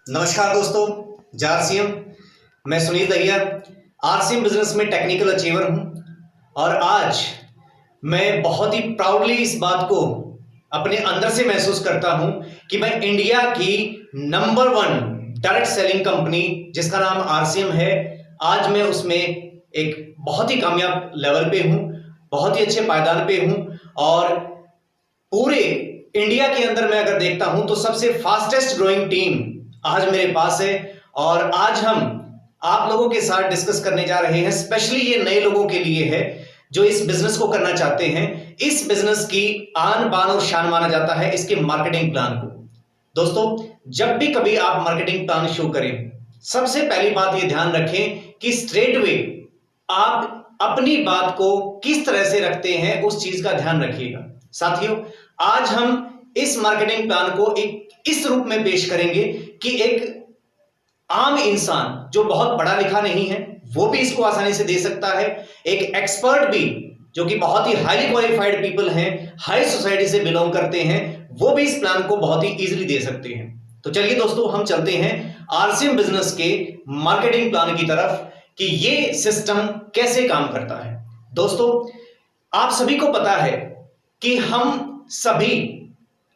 नमस्कार दोस्तों, जय आरसीएम। मैं सुनील दहिया, आरसीएम बिजनेस में टेक्निकल अचीवर हूं और आज मैं बहुत ही प्राउडली इस बात को अपने अंदर से महसूस करता हूं कि मैं इंडिया की नंबर 1 डायरेक्ट सेलिंग कंपनी जिसका नाम आरसीएम है, आज मैं उसमें एक बहुत ही कामयाब लेवल पे हूं, बहुत ही अच्छे पायदान पे हूं और पूरे इंडिया के अंदर मैं अगर देखता हूं तो सबसे फास्टेस्ट ग्रोइंग टीम आज मेरे पास है। और आज हम आप लोगों के साथ डिस्कस करने जा रहे हैं, स्पेशली ये नए लोगों के लिए है जो इस बिजनेस को करना चाहते हैं। इस बिजनेस की आन बान और शान माना जाता है इसके मार्केटिंग प्लान को। दोस्तों, जब भी कभी आप मार्केटिंग प्लान शो करें, सबसे पहली बात ये ध्यान रखें कि स्ट्रेट वे आप अपनी बात को किस तरह से रखते हैं, उस चीज का ध्यान रखिएगा। साथियों, आज हम इस मार्केटिंग प्लान को इस रूप में पेश करेंगे कि एक आम इंसान जो बहुत पढ़ा लिखा नहीं है वो भी इसको आसानी से दे सकता है, एक एक्सपर्ट भी जो कि बहुत ही हाईली क्वालिफाइड पीपल हैं, हाई सोसाइटी से बिलोंग करते हैं, वो भी इस प्लान को बहुत ही इजीली दे सकते हैं। तो चलिए दोस्तों, हम चलते हैं आरसीएम बिजनेस के मार्केटिंग प्लान की तरफ कि ये सिस्टम कैसे काम करता है। दोस्तों, आप सभी को पता है कि हम सभी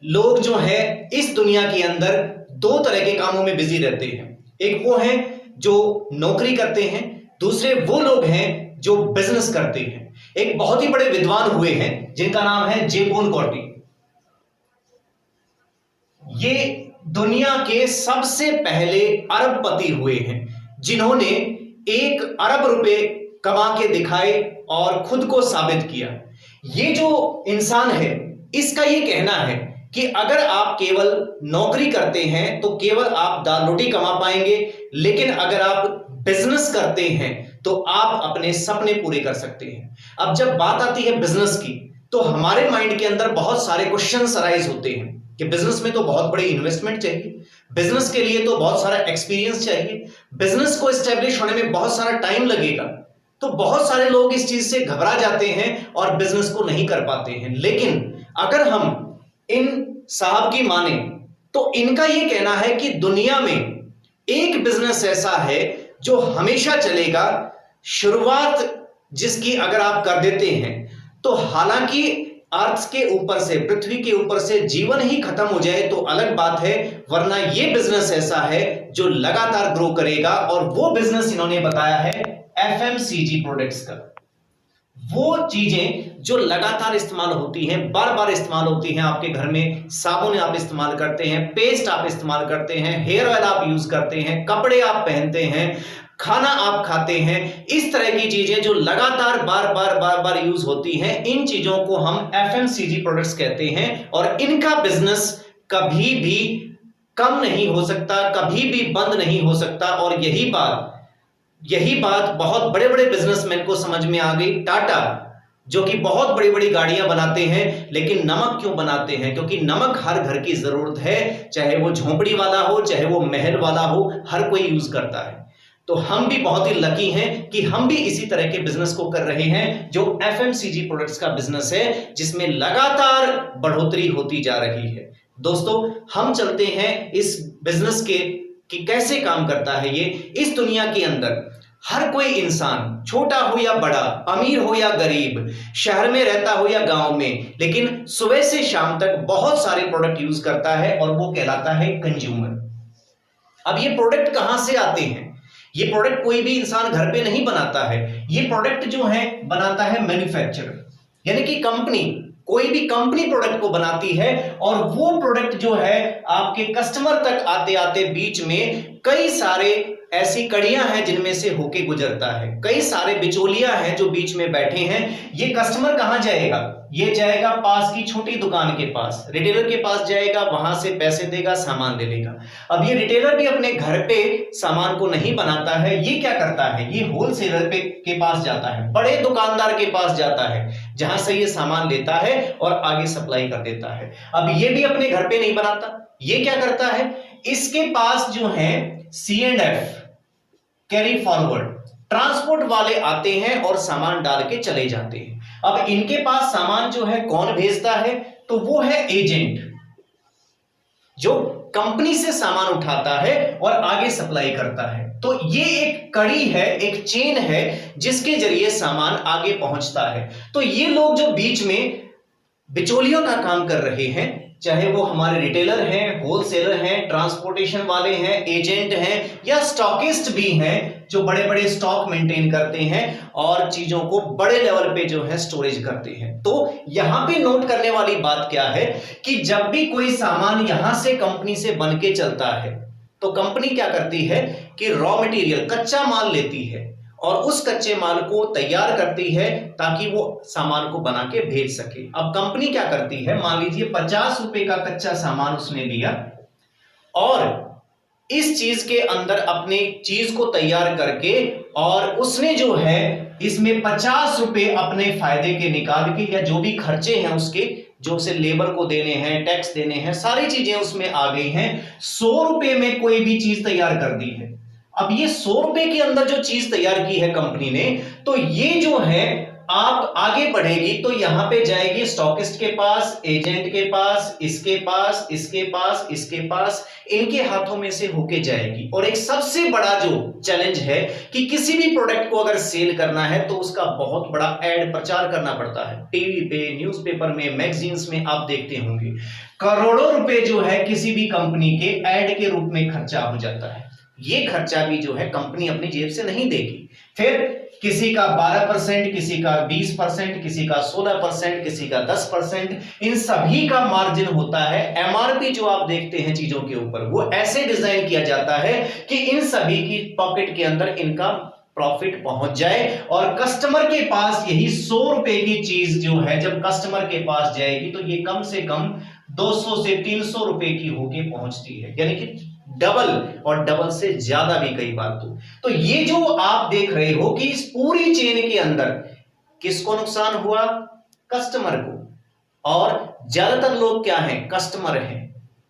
लोग जो है इस दुनिया के अंदर दो तरह के कामों में बिजी रहते हैं। एक वो है जो नौकरी करते हैं, दूसरे वो लोग हैं जो बिजनेस करते हैं। एक बहुत ही बड़े विद्वान हुए हैं जिनका नाम है जे पॉल गॉटी। ये दुनिया के सबसे पहले अरबपति हुए हैं जिन्होंने 1 अरब रुपए कमा के दिखाए और खुद को साबित किया। ये जो इंसान है इसका ये कहना है कि अगर आप केवल नौकरी करते हैं तो केवल आप दाल रोटी कमा पाएंगे, लेकिन अगर आप बिजनेस करते हैं तो आप अपने सपने पूरे कर सकते हैं। अब जब बात आती है बिजनेस की तो हमारे माइंड के अंदर बहुत सारे क्वेश्चंस अराइज होते हैं कि बिजनेस में तो बहुत बड़ी इन्वेस्टमेंट चाहिए, बिजनेस के लिए तो बहुत सारा एक्सपीरियंस चाहिए, बिजनेस को एस्टेब्लिश होने में बहुत सारा टाइम लगेगा। तो बहुत सारे लोग इस चीज से घबरा जाते हैं और बिजनेस को नहीं कर पाते हैं। लेकिन अगर हम इन साहब की माने तो इनका यह कहना है कि दुनिया में एक बिजनेस ऐसा है जो हमेशा चलेगा, शुरुआत जिसकी अगर आप कर देते हैं तो हालांकि अर्थ के ऊपर से, पृथ्वी के ऊपर से जीवन ही खत्म हो जाए तो अलग बात है, वरना यह बिजनेस ऐसा है जो लगातार ग्रो करेगा। और वो बिजनेस इन्होंने बताया है एफएमसीजी प्रोडक्ट्स का। वो चीजें जो लगातार इस्तेमाल होती हैं, बार बार इस्तेमाल होती हैं आपके घर में, साबुन आप इस्तेमाल करते हैं, पेस्ट आप इस्तेमाल करते हैं, हेयर ऑयल आप यूज करते हैं, कपड़े आप पहनते हैं, खाना आप खाते हैं, इस तरह की चीजें जो लगातार बार बार यूज होती हैं, इन चीजों को हम एफएमसीजी प्रोडक्ट्स कहते हैं। और इनका बिजनेस कभी भी कम नहीं हो सकता, कभी भी बंद नहीं हो सकता। और यही बात बहुत बड़े बड़े बिजनेसमैन को समझ में आ गई। टाटा जो कि बहुत बड़ी बड़ी गाड़ियां बनाते हैं, लेकिन नमक क्यों बनाते हैं? क्योंकि नमक हर घर की जरूरत है, चाहे वो झोंपड़ी वाला हो, चाहे वो महल वाला हो, हर कोई यूज करता है। तो हम भी बहुत ही लकी हैं कि हम भी इसी तरह के बिजनेस को कर रहे हैं जो एफएमसीजी प्रोडक्ट्स का बिजनेस है, जिसमें लगातार बढ़ोतरी होती जा रही है। दोस्तों, हम चलते हैं इस बिजनेस के कि कैसे काम करता है ये। इस दुनिया के अंदर हर कोई इंसान, छोटा हो या बड़ा, अमीर हो या गरीब, शहर में रहता हो या गांव में, लेकिन सुबह से शाम तक बहुत सारे प्रोडक्ट यूज करता है और वो कहलाता है कंज्यूमर। अब ये प्रोडक्ट कहां से आते हैं? ये प्रोडक्ट कोई भी इंसान घर पे नहीं बनाता है, ये प्रोडक्ट जो है बनाता है मैन्युफैक्चरर, यानी कि कंपनी, कोई भी कंपनी प्रोडक्ट को बनाती है और वो प्रोडक्ट जो है आपके कस्टमर तक आते आते बीच में कई सारे ऐसी कड़ियां हैं जिनमें से होके गुजरता है, कई सारे बिचौलिया हैं जो बीच में बैठे हैं। ये कस्टमर कहां जाएगा? ये जाएगा पास की छोटी दुकान के पास, रिटेलर के पास जाएगा, वहां से पैसे देगा, सामान ले लेगा। अब ये रिटेलर भी अपने घर पे सामान को नहीं बनाता है, ये क्या करता है? ये होलसेलर के पास जाता है, बड़े दुकानदार के पास जाता है, जहां से ये सामान लेता है और आगे सप्लाई कर देता है। अब ये भी अपने घर पे नहीं बनाता, ये क्या करता है? इसके पास जो है C&F, कैरी फॉरवर्ड, ट्रांसपोर्ट वाले आते हैं और सामान डाल के चले जाते हैं। अब इनके पास सामान जो है कौन भेजता है? तो वो है एजेंट, जो कंपनी से सामान उठाता है और आगे सप्लाई करता है। तो ये एक कड़ी है, एक चेन है जिसके जरिए सामान आगे पहुंचता है। तो ये लोग जो बीच में बिचौलियों का काम कर रहे हैं, चाहे वो हमारे रिटेलर हैं, होलसेलर हैं, ट्रांसपोर्टेशन वाले हैं, एजेंट हैं या स्टॉकिस्ट भी हैं जो बड़े बड़े स्टॉक मेंटेन करते हैं और चीजों को बड़े लेवल पे जो है स्टोरेज करते हैं। तो यहां पे नोट करने वाली बात क्या है कि जब भी कोई सामान यहां से कंपनी से बन के चलता है तो कंपनी क्या करती है कि रॉ मटेरियल, कच्चा माल लेती है और उस कच्चे माल को तैयार करती है ताकि वो सामान को बना के भेज सके। अब कंपनी क्या करती है, मान लीजिए 50 रुपए का कच्चा सामान उसने लिया और इस चीज के अंदर अपनी चीज को तैयार करके और उसने जो है इसमें 50 रुपए अपने फायदे के निकाल के या जो भी खर्चे हैं उसके, जो उसे लेबर को देने हैं, टैक्स देने हैं, सारी चीजें उसमें आ गई हैं। 100 रुपए में कोई भी चीज तैयार कर दी है। अब ये 100 रुपए के अंदर जो चीज तैयार की है कंपनी ने, तो ये जो है आप आगे बढ़ेगी तो यहां पे जाएगी स्टॉकिस्ट के पास, एजेंट के पास, इसके पास, इसके पास, इसके पास, इनके हाथों में से होके जाएगी। और एक सबसे बड़ा जो चैलेंज है कि किसी भी प्रोडक्ट को अगर सेल करना है तो उसका बहुत बड़ा एड प्रचार करना पड़ता है। टीवी पे, न्यूज़पेपर में, मैगजीन्स में आप देखते होंगे करोड़ों रुपए जो है किसी भी कंपनी के एड के रूप में खर्चा हो जाता है। ये खर्चा भी जो है कंपनी अपनी जेब से नहीं देगी। फिर किसी का 12%, किसी का 20%, किसी का 16%, किसी का 10%, इन सभी का मार्जिन होता है। एमआरपी जो आप देखते हैं चीजों के ऊपर, वो ऐसे डिजाइन किया जाता है कि इन सभी की पॉकेट के अंदर इनका प्रॉफिट पहुंच जाए और कस्टमर के पास यही 100 रुपए की चीज जो है जब कस्टमर के पास जाएगी तो ये कम से कम 200 से 300 रुपए की होके पहुंचती है, यानी कि डबल और डबल से ज्यादा भी कई बार। तो ये जो आप देख रहे हो कि इस पूरी चेन के अंदर किसको नुकसान हुआ, कस्टमर को। और ज्यादातर लोग क्या हैं, कस्टमर हैं।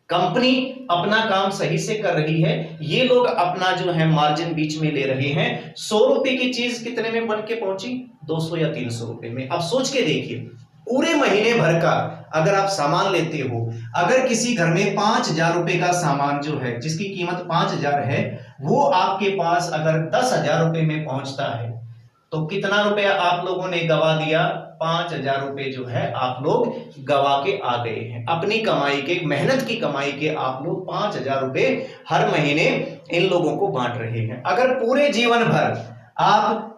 कंपनी अपना काम सही से कर रही है, ये लोग अपना जो है मार्जिन बीच में ले रहे हैं। 100 रुपए की चीज कितने में बन के पहुंची, 200 या 300 रुपए में। अब सोच के देखिए, पूरे महीने भर का अगर आप सामान लेते हो, अगर किसी घर में 5,000 रुपए का सामान जो है जिसकी कीमत 5,000 है, वो आपके पास अगर 10,000 रुपए में पहुंचता है तो कितना रुपया आप लोगों ने गवा दिया, 5,000 रुपए जो है आप लोग गवा के आ गए हैं। अपनी कमाई के, मेहनत की कमाई के आप लोग 5,000 रुपए हर महीने इन लोगों को बांट रहे हैं। अगर पूरे जीवन भर आप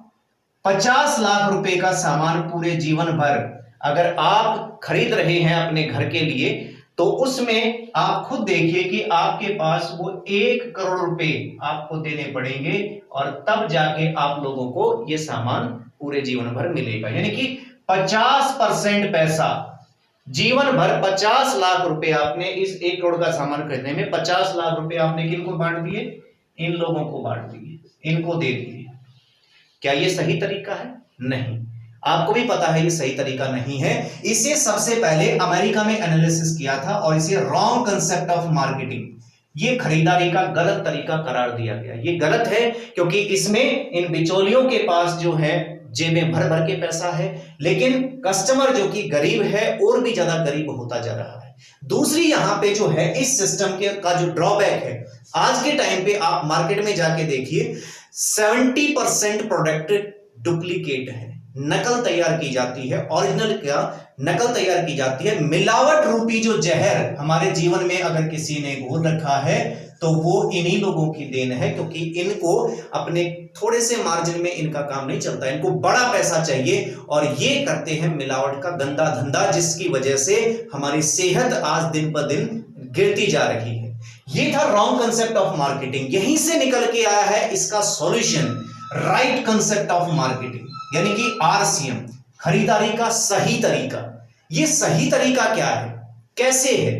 50 लाख रुपए का सामान पूरे जीवन भर अगर आप खरीद रहे हैं अपने घर के लिए, तो उसमें आप खुद देखिए कि आपके पास वो 1 करोड़ रुपए आपको देने पड़ेंगे और तब जाके आप लोगों को ये सामान पूरे जीवन भर मिलेगा। यानी कि 50% पैसा जीवन भर, 50 लाख रुपए आपने इस 1 करोड़ का सामान खरीदने में 50 लाख रुपए आपने किनको बांट दिए, इन लोगों को बांट दिए, इनको दे दिए। क्या ये सही तरीका है? नहीं, आपको भी पता है ये सही तरीका नहीं है। इसे सबसे पहले अमेरिका में एनालिसिस किया था और इसे रॉन्ग कंसेप्ट ऑफ मार्केटिंग, ये खरीदारी का गलत तरीका करार दिया गया। ये गलत है क्योंकि इसमें इन बिचौलियों के पास जो है जेबें भर भर के पैसा है, लेकिन कस्टमर जो कि गरीब है और भी ज्यादा गरीब होता जा रहा है। दूसरी यहां पे जो है इस सिस्टम के का जो ड्रॉबैक है, आज के टाइम पे आप मार्केट में जाके देखिए 70% प्रोडक्ट डुप्लीकेट है, नकल तैयार की जाती है। ओरिजिनल क्या नकल तैयार की जाती है। मिलावट रूपी जो जहर हमारे जीवन में अगर किसी ने घोल रखा है तो वो इन्हीं लोगों की देन है, क्योंकि इनको अपने थोड़े से मार्जिन में इनका काम नहीं चलता, इनको बड़ा पैसा चाहिए और ये करते हैं मिलावट का गंदा धंधा, जिसकी वजह से हमारी सेहत आज दिन पर दिन गिरती जा रही है। ये था रॉन्ग कंसेप्ट ऑफ मार्केटिंग। यहीं से निकल के आया है इसका solution, right concept of marketing, यानी कि आरसीएम, खरीदारी का सही तरीका। ये सही तरीका क्या है, कैसे है,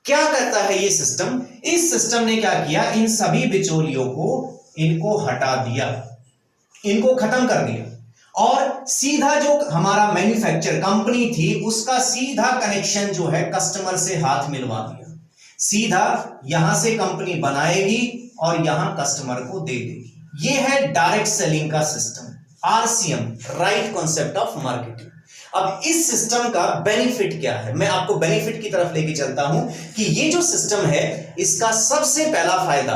क्या करता है ये सिस्टम? इस सिस्टम ने क्या किया, इन सभी बिचौलियों को इनको हटा दिया, इनको खत्म कर दिया और सीधा जो हमारा मैन्युफैक्चर कंपनी थी उसका सीधा कनेक्शन जो है कस्टमर से हाथ मिलवा दिया। सीधा यहां से कंपनी बनाएगी और यहां कस्टमर को दे देगी। ये है डायरेक्ट सेलिंग का system, RCM, right concept of marketing. अब इस सिस्टम का बेनिफिट क्या है, मैं आपको बेनिफिट की तरफ लेके चलता हूं कि ये जो सिस्टम है इसका सबसे पहला फायदा,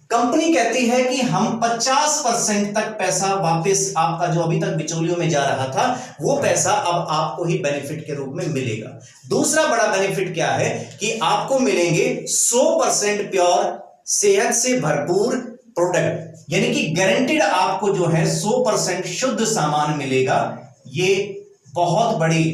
कंपनी कहती है कि हम 50% तक पैसा वापस, आपका जो अभी तक बिचौलियों में जा रहा था वो पैसा अब आपको ही बेनिफिट के रूप में मिलेगा। दूसरा बड़ा बेनिफिट क्या है कि आपको मिलेंगे 100% प्योर, सेहत से भरपूर प्रोडक्ट, यानी कि गारंटीड आपको जो है 100% शुद्ध सामान मिलेगा। ये बहुत बड़ी,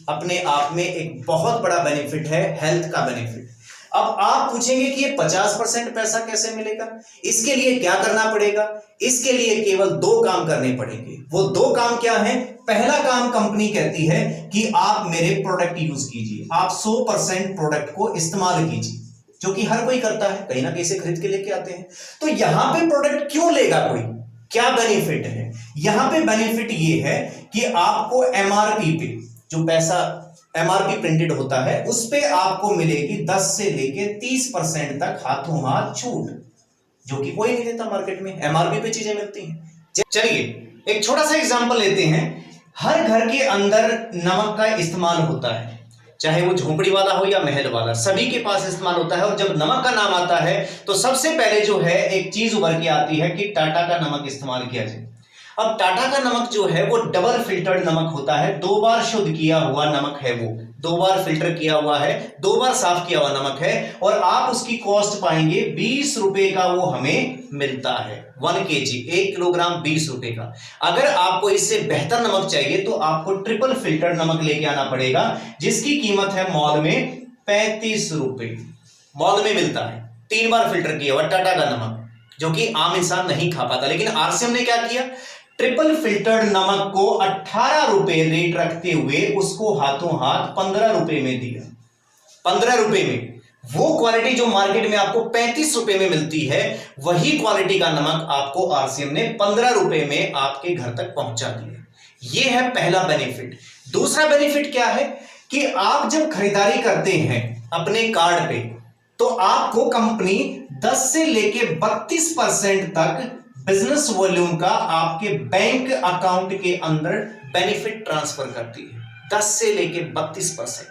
अपने आप में एक बहुत बड़ा बेनिफिट है, हेल्थ का बेनिफिट। अब आप पूछेंगे कि ये 50% पैसा कैसे मिलेगा, इसके लिए क्या करना पड़ेगा? इसके लिए केवल 2 काम करने पड़ेंगे। वो 2 काम क्या है? पहला काम, कंपनी कहती है कि आप मेरे प्रोडक्ट यूज कीजिए, आप 100% प्रोडक्ट को इस्तेमाल कीजिए, जो कि हर कोई करता है, कहीं ना कहीं से खरीद के लेके आते हैं। तो यहां पे प्रोडक्ट क्यों लेगा कोई, क्या बेनिफिट है? यहां पे बेनिफिट ये है कि आपको एमआरपी पे, जो पैसा एमआरपी प्रिंटेड होता है, उस पे आपको मिलेगी 10 से लेके 30% तक हाथों हाथ छूट, जो कि कोई नहीं देता मार्केट में, एमआरपी पे चीजें मिलती हैं। चलिए एक छोटा सा एग्जांपल लेते हैं। हर घर के अंदर नमक का इस्तेमाल होता है, चाहे वो झोपड़ी वाला हो या महल वाला, सभी के पास इस्तेमाल होता है। और जब नमक का नाम आता है तो सबसे पहले जो है एक चीज उभर के आती है कि टाटा का नमक इस्तेमाल किया जाए। अब टाटा का नमक जो है वो डबल फिल्टर्ड नमक होता है, 2 बार शुद्ध किया हुआ नमक है, वो 2 बार फिल्टर किया हुआ है, 2 बार साफ किया हुआ नमक है। और आप उसकी कॉस्ट पाएंगे 20 रुपए का, वो हमें मिलता है 1 kg, 1 किलोग्राम 20 रुपए का। अगर आपको इससे बेहतर नमक चाहिए तो आपको ट्रिपल फिल्टर नमक लेके आना पड़ेगा, जिसकी कीमत है मॉल में 35 रुपए, मॉल में मिलता है 3 बार फिल्टर किया हुआ टाटा का नमक, जो कि आम इंसान नहीं खा पाता। लेकिन आरसीएम ने क्या किया, ट्रिपल फिल्टर्ड नमक को 18 रुपए रेट रखते हुए उसको हाथों हाथ 15 रुपए में दिया। 15 रुपए में वो क्वालिटी जो मार्केट में आपको 35 रुपए में मिलती है, वही क्वालिटी का नमक आपको आरसीएम ने 15 रुपए में आपके घर तक पहुंचा दिया। यह है पहला बेनिफिट। दूसरा बेनिफिट क्या है कि आप जब खरीदारी करते हैं अपने कार्ड पे, तो आपको कंपनी 10 से लेके 32% तक बिजनेस वॉल्यूम का आपके बैंक अकाउंट के अंदर बेनिफिट ट्रांसफर करती है, 10 से लेके 32%।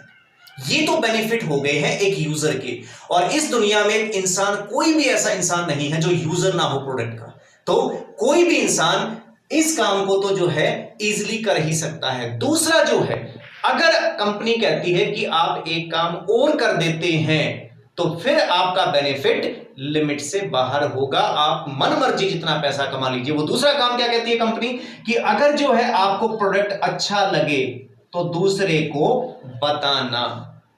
ये तो बेनिफिट हो गए हैं एक यूजर के। और इस दुनिया में इंसान, कोई भी ऐसा इंसान नहीं है जो यूजर ना हो प्रोडक्ट का, तो कोई भी इंसान इस काम को तो जो है इजीली कर ही सकता है। दूसरा जो है, अगर कंपनी कहती है कि आप एक काम और कर देते हैं तो फिर आपका बेनिफिट लिमिट से बाहर होगा, आप मन मर्जी जितना पैसा कमा लीजिए। वो दूसरा काम क्या कहती है कंपनी कि अगर जो है आपको प्रोडक्ट अच्छा लगे तो दूसरे को बताना।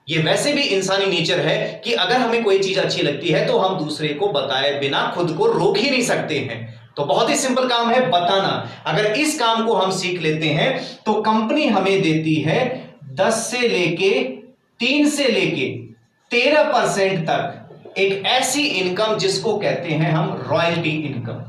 ये वैसे भी इंसानी नेचर है कि अगर हमें कोई चीज अच्छी लगती है तो हम दूसरे को बताए बिना खुद को रोक ही नहीं सकते हैं। तो बहुत ही सिंपल काम है बताना। अगर इस काम को हम सीख लेते हैं तो कंपनी हमें देती है 10 से लेके 3 से लेके 13% तक एक ऐसी इनकम जिसको कहते हैं हम रॉयल्टी इनकम।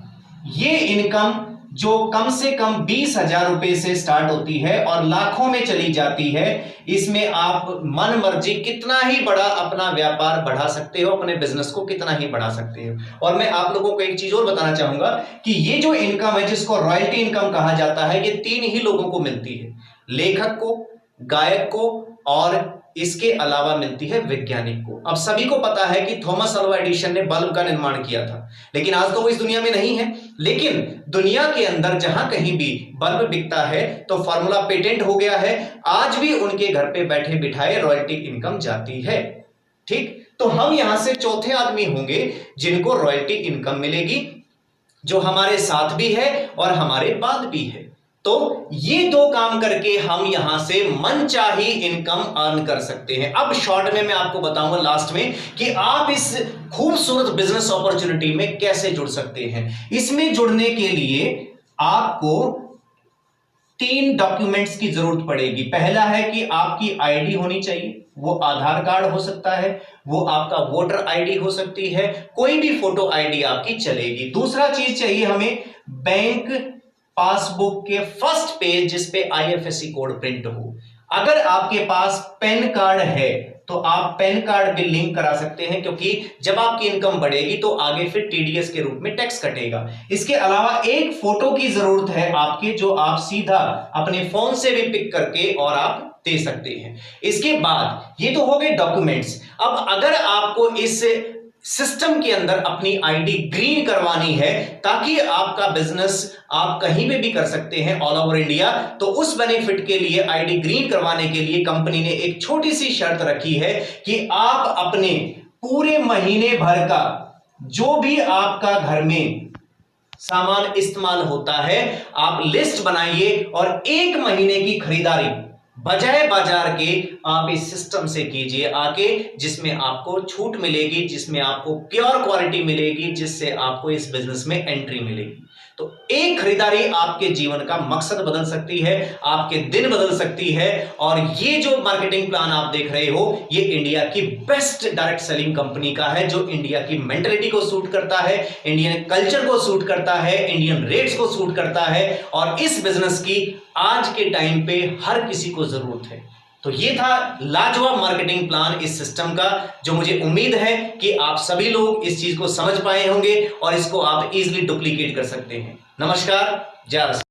ये इनकम जो कम से कम 20,000 रुपए से स्टार्ट होती है और लाखों में चली जाती है। इसमें आप मन मर्जी कितना ही बड़ा अपना व्यापार बढ़ा सकते हो, अपने बिजनेस को कितना ही बढ़ा सकते हो। और मैं आप लोगों को एक चीज और बताना चाहूंगा कि ये जो इनकम है जिसको रॉयल्टी इनकम कहा जाता है, ये 3 ही लोगों को मिलती है, लेखक को, गायक को और इसके अलावा मिलती है वैज्ञानिक को। अब सभी को पता है कि थॉमस अल्वा एडिसन ने बल्ब का निर्माण किया था, लेकिन आज तो वो इस दुनिया में नहीं है। लेकिन दुनिया के अंदर जहां कहीं भी बल्ब बिकता है तो फार्मूला पेटेंट हो गया है, आज भी उनके घर पे बैठे बिठाए रॉयल्टी इनकम जाती है। ठीक, तो हम यहां से चौथे आदमी होंगे जिनको रॉयल्टी इनकम मिलेगी, जो हमारे साथ भी है और हमारे बाद भी है। तो ये 2 काम करके हम यहां से मनचाही इनकम अर्न कर सकते हैं। अब शॉर्ट में मैं आपको बताऊंगा लास्ट में कि आप इस खूबसूरत बिजनेस अपॉर्चुनिटी में कैसे जुड़ सकते हैं। इसमें जुड़ने के लिए आपको 3 डॉक्यूमेंट्स की जरूरत पड़ेगी। पहला है कि आपकी आईडी होनी चाहिए, वो आधार कार्ड हो सकता है, वो आपका वोटर आईडी हो सकती है, कोई भी फोटो आईडी आपकी चलेगी। दूसरा चीज चाहिए हमें बैंक पासबुक के फर्स्ट पेज जिस पे आईएफएससी कोड प्रिंट हो। अगर आपके पास पैन कार्ड है तो आप पैन कार्ड भी लिंक करा सकते हैं, क्योंकि जब आपकी इनकम बढ़ेगी तो आगे फिर टीडीएस के रूप में टैक्स कटेगा। इसके अलावा एक फोटो की जरूरत है आपकी, जो आप सीधा अपने फोन से भी पिक करके और आप दे सकते हैं। इसके बाद ये तो हो गए डॉक्यूमेंट्स। अब अगर आपको इस सिस्टम के अंदर अपनी आईडी ग्रीन करवानी है ताकि आपका बिजनेस आप कहीं पे भी कर सकते हैं ऑल ओवर इंडिया, तो उस बेनिफिट के लिए आईडी ग्रीन करवाने के लिए कंपनी ने एक छोटी सी शर्त रखी है कि आप अपने पूरे महीने भर का जो भी आपका घर में सामान इस्तेमाल होता है आप लिस्ट बनाइए और 1 महीने की खरीदारी बजाय बाजार के आप इस सिस्टम से कीजिए आके, जिसमें आपको छूट मिलेगी, जिसमें आपको प्योर क्वालिटी मिलेगी, जिससे आपको इस बिजनेस में एंट्री मिलेगी। तो एक खरीदारी आपके जीवन का मकसद बदल सकती है, आपके दिन बदल सकती है। और ये जो मार्केटिंग प्लान आप देख रहे हो ये इंडिया की बेस्ट डायरेक्ट सेलिंग कंपनी का है, जो इंडिया की मेंटालिटी को सूट करता है, इंडियन कल्चर को सूट करता है, इंडियन रेट्स को सूट करता है, और इस बिजनेस की आज के टाइम पे हर किसी को जरूरत है। तो ये था लाजवाब मार्केटिंग प्लान इस सिस्टम का, जो मुझे उम्मीद है कि आप सभी लोग इस चीज को समझ पाए होंगे और इसको आप इजीली डुप्लीकेट कर सकते हैं। नमस्कार, जय श्री